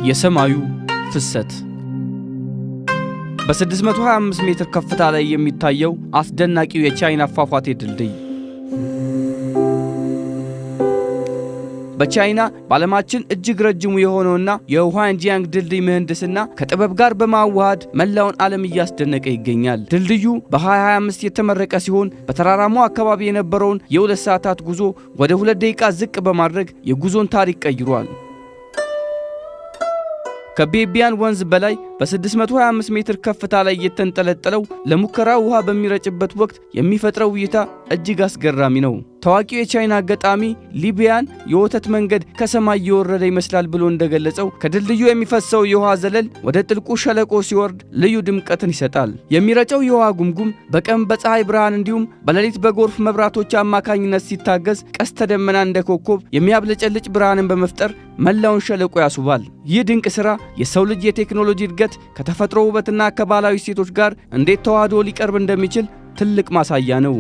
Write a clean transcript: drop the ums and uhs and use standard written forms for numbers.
የሰማዩ ፍሰት በ625 ሜትር ከፍታ ላይ የሚታየው አስደናቂው የቻይና ፏፏቴ ድልድይ በቻይና ባለማችን እጅግ ረጅሙ የሆነውና የሁዋንጂያንግ ድልድይ ምህንድስና ከጥበብ ጋር በማዋሃድ መላውን ዓለም እያስደነቀ ይገኛል። ድልድዩ በ2025 የተመረቀ ሲሆን በተራራማው አካባቢ የነበረውን የ2 ሰዓታት ጉዞ ወደ 2 ደቂቃ ዝቅ በማድረግ የጉዞን ታሪክ ቀይሯል። ከቤቢያን ወንዝ በላይ በ625 ሜትር ከፍታ ላይ የተንጠለጠለው ለሙከራ ውሃ በሚረጭበት ወቅት የሚፈጥረው እይታ እጅግ አስገራሚ ነው። ታዋቂው የቻይና ገጣሚ ሊቢያን የወተት መንገድ ከሰማይ እየወረደ ይመስላል ብሎ እንደገለጸው ከድልድዩ የሚፈሰው የውሃ ዘለል ወደ ጥልቁ ሸለቆ ሲወርድ ልዩ ድምቀትን ይሰጣል። የሚረጨው የውሃ ጉምጉም በቀን በፀሐይ ብርሃን እንዲሁም በሌሊት በጎርፍ መብራቶች አማካኝነት ሲታገዝ ቀስተ ደመና እንደ ኮከብ የሚያብለጨልጭ ብርሃንን በመፍጠር መላውን ሸለቆ ያስውባል። ይህ ድንቅ ሥራ የሰው ልጅ የቴክኖሎጂ እድገት ከተፈጥሮ ውበትና ከባህላዊ እሴቶች ጋር እንዴት ተዋህዶ ሊቀርብ እንደሚችል ትልቅ ማሳያ ነው።